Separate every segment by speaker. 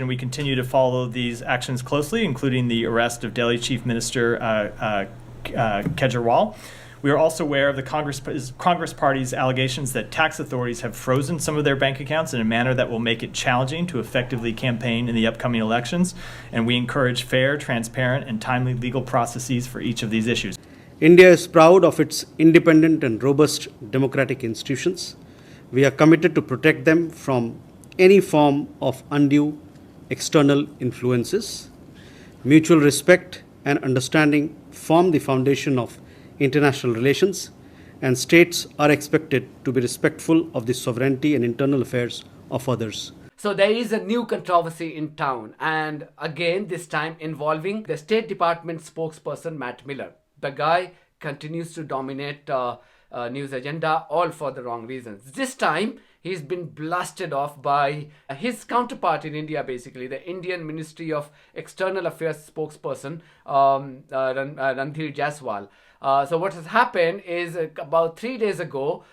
Speaker 1: And we continue to follow these actions closely, including the arrest of Delhi Chief Minister Kejriwal. We are also aware of the Congress Party's allegations that tax authorities have frozen some of their bank accounts in a manner that will make it challenging to effectively campaign in the upcoming elections. And we encourage fair, transparent, and timely legal processes for each of these issues.
Speaker 2: India is proud of its independent and robust democratic institutions. We are committed to protect them from any form of undue external influences. Mutual respect and understanding form the foundation of international relations, and states are expected to be respectful of the sovereignty and internal affairs of others.
Speaker 3: So there is a new controversy in town, and again this time involving the State Department spokesperson Matt Miller. The guy continues to dominate news agenda, all for the wrong reasons. This time he's been blasted off by his counterpart in India, basically the Indian Ministry of External Affairs spokesperson Rifat Jawaid. So what has happened is about 3 days ago,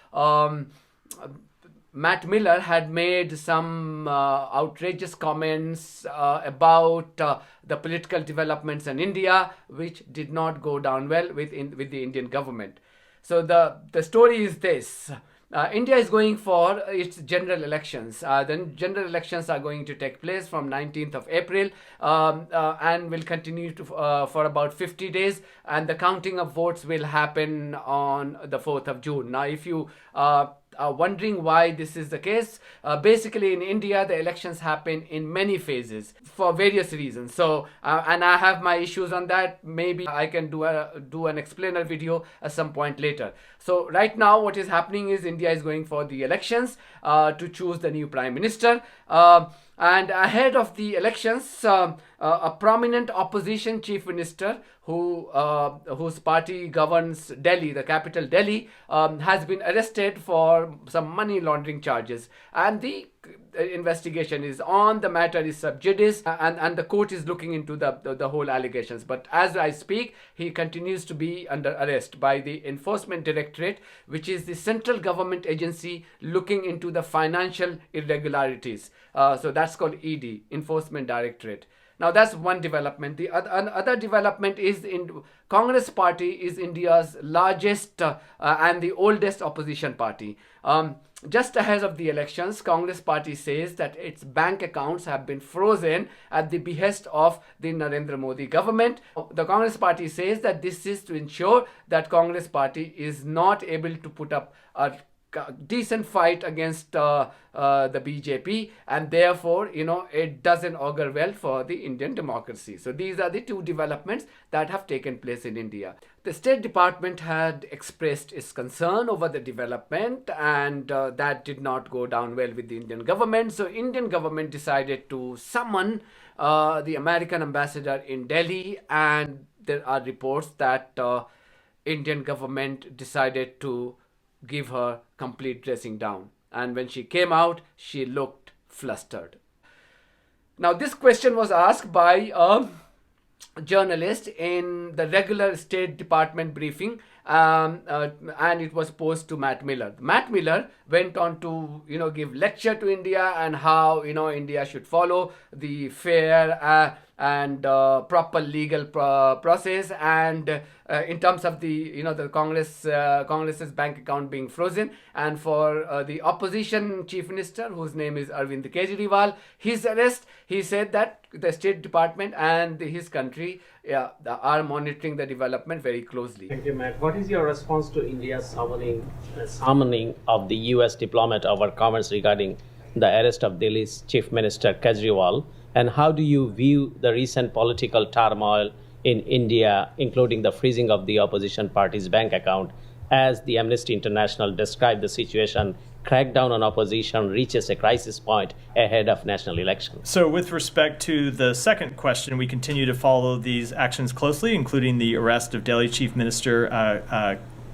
Speaker 3: Matt Miller had made some outrageous comments about the political developments in India, which did not go down well with the Indian government. So the story is this. India is going for its general elections. The general elections are going to take place from 19th of April and will continue for about 50 days. And the counting of votes will happen on the 4th of June. Now, if you are wondering why this is the case, basically in India, the elections happen in many phases for various reasons. So, and I have my issues on that. Maybe I can do an explainer video at some point later. So right now what is happening is India is going for the elections to choose the new Prime Minister. And ahead of the elections, a prominent opposition chief minister whose party governs Delhi, the capital Delhi, has been arrested for some money laundering charges. And the investigation is on, the matter is sub judice, and the court is looking into the whole allegations. But as I speak, he continues to be under arrest by the Enforcement Directorate, which is the central government agency looking into the financial irregularities. So that's called ED, Enforcement Directorate. Now that's one development. The other development is in Congress Party is India's largest and the oldest opposition party. Just ahead of the elections, Congress Party says that its bank accounts have been frozen at the behest of the Narendra Modi government. The Congress Party says that this is to ensure that Congress Party is not able to put up a decent fight against the BJP, and therefore it doesn't augur well for the Indian democracy. So these are the two developments that have taken place in India. The State Department had expressed its concern over the development, and that did not go down well with the Indian government. So Indian government decided to summon the American ambassador in Delhi, and there are reports that Indian government decided to give her complete dressing down. And when she came out, she looked flustered. Now, this question was asked by a journalist in the regular State Department briefing, and it was posed to Matt Miller. Matt Miller went on to give lecture to India and how India should follow the fair and proper legal process, and in terms of the the Congress's bank account being frozen, and for the opposition chief minister, whose name is Arvind Kejriwal, his arrest, he said that the State Department and his country are monitoring the development very closely.
Speaker 4: Thank you, Matt. What is your response to India's summoning of the US diplomat over comments regarding the arrest of Delhi's Chief Minister Kejriwal? And how do you view the recent political turmoil in India, including the freezing of the opposition party's bank account, as the Amnesty International described the situation? Crackdown on opposition reaches a crisis point ahead of national elections.
Speaker 1: So with respect to the second question, we continue to follow these actions closely, including the arrest of Delhi Chief Minister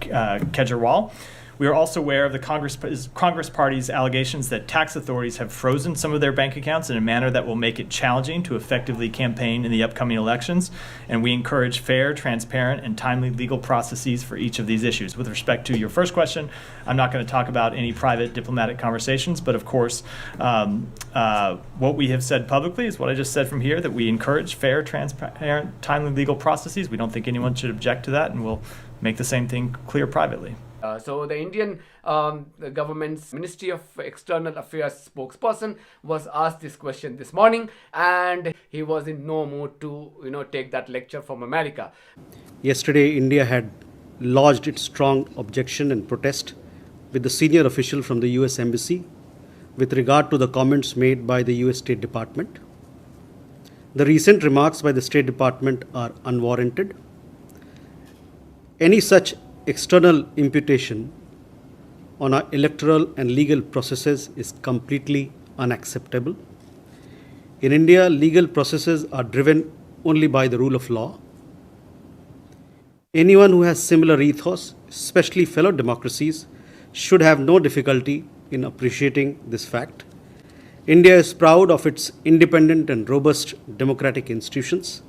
Speaker 1: Kejriwal. We are also aware of the Congress Party's allegations that tax authorities have frozen some of their bank accounts in a manner that will make it challenging to effectively campaign in the upcoming elections, and we encourage fair, transparent, and timely legal processes for each of these issues. With respect to your first question, I'm not going to talk about any private diplomatic conversations, but of course, what we have said publicly is what I just said from here, that we encourage fair, transparent, timely legal processes. We don't think anyone should object to that, and we'll make the same thing clear privately.
Speaker 3: So the Indian the government's Ministry of External Affairs spokesperson was asked this question this morning, and he was in no mood to take that lecture from America.
Speaker 2: Yesterday, India had lodged its strong objection and protest with the senior official from the US Embassy with regard to the comments made by the US State Department. The recent remarks by the State Department are unwarranted. Any such external imputation on our electoral and legal processes is completely unacceptable. In India, legal processes are driven only by the rule of law. Anyone who has similar ethos, especially fellow democracies, should have no difficulty in appreciating this fact. India is proud of its independent and robust democratic institutions.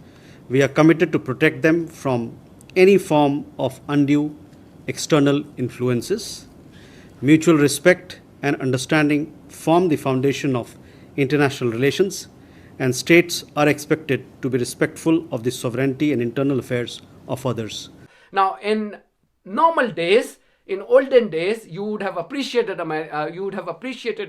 Speaker 2: We are committed to protect them from any form of undue external influences. Mutual respect and understanding form the foundation of international relations, and states are expected to be respectful of the sovereignty and internal affairs of others.
Speaker 3: Now, in normal days, in olden days, you would have appreciated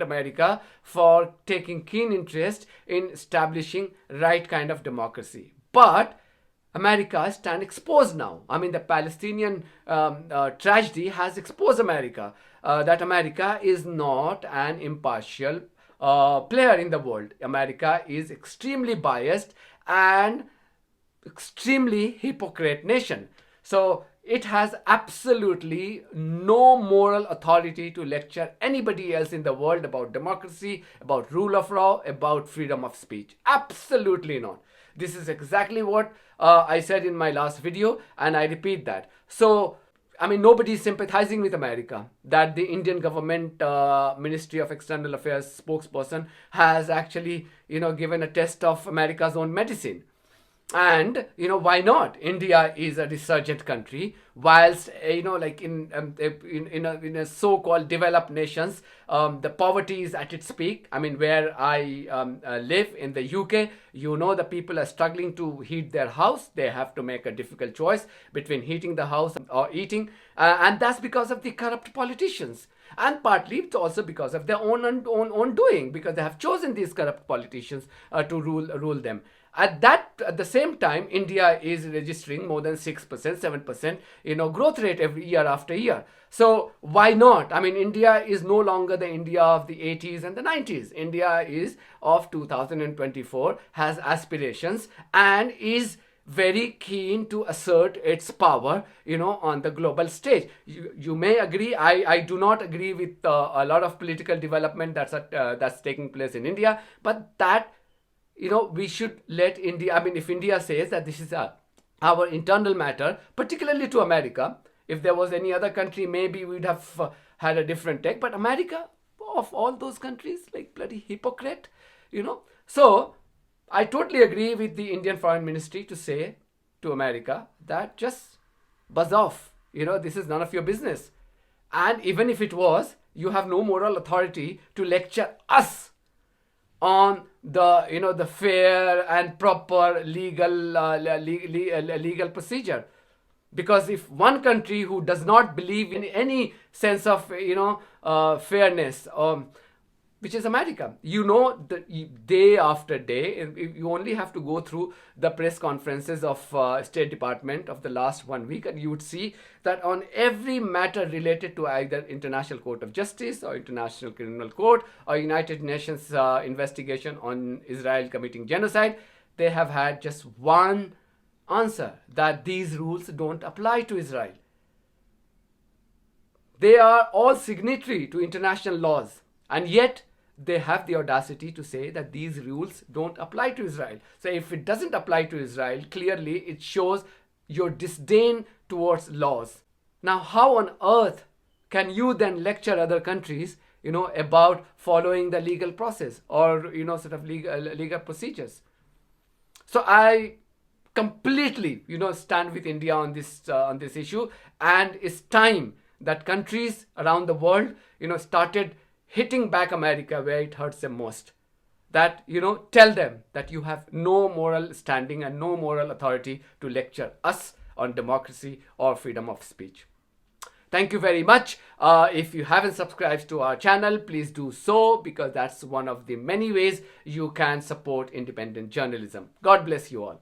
Speaker 3: America for taking keen interest in establishing right kind of democracy. But America stands exposed now. I mean, the Palestinian tragedy has exposed America, that America is not an impartial player in the world. America is extremely biased and extremely hypocrite nation. So it has absolutely no moral authority to lecture anybody else in the world about democracy, about rule of law, about freedom of speech. Absolutely not. This is exactly what I said in my last video, and I repeat that. So, I mean, nobody is sympathizing with America. That the Indian government Ministry of External Affairs spokesperson has actually, given a test of America's own medicine. And why not? India is a resurgent country, whilst like in a so-called developed nations, the poverty is at its peak. I mean, where I live in the UK, the people are struggling to heat their house. They have to make a difficult choice between heating the house or eating, and that's because of the corrupt politicians. And partly it's also because of their own doing, because they have chosen these corrupt politicians to rule them. At the same time, India is registering more than 6%, 7%, growth rate every year after year. So why not? I mean, India is no longer the India of the 80s and the 90s. India is of 2024, has aspirations, and is very keen to assert its power, on the global stage. You may agree. I do not agree with a lot of political development that's taking place in India, but that we should let India, I mean, if India says that this is our internal matter, particularly to America, if there was any other country, maybe we'd have had a different take. But America, of all those countries, like bloody hypocrite, So I totally agree with the Indian Foreign Ministry to say to America that just buzz off. This is none of your business. And even if it was, you have no moral authority to lecture us on the fair and proper legal procedure. Because if one country who does not believe in any sense of fairness, which is America, day after day, you only have to go through the press conferences of State Department of the last 1 week, and you would see that on every matter related to either International Court of Justice or International Criminal Court or United Nations investigation on Israel committing genocide, they have had just one answer, that these rules don't apply to Israel. They are all signatory to international laws, and yet they have the audacity to say that these rules don't apply to Israel. So if it doesn't apply to Israel, clearly it shows your disdain towards laws. Now, how on earth can you then lecture other countries, about following the legal process or, sort of legal procedures? So I completely, stand with India on this issue, and it's time that countries around the world, started hitting back America where it hurts them most. That, tell them that you have no moral standing and no moral authority to lecture us on democracy or freedom of speech. Thank you very much. If you haven't subscribed to our channel, please do so, because that's one of the many ways you can support independent journalism. God bless you all.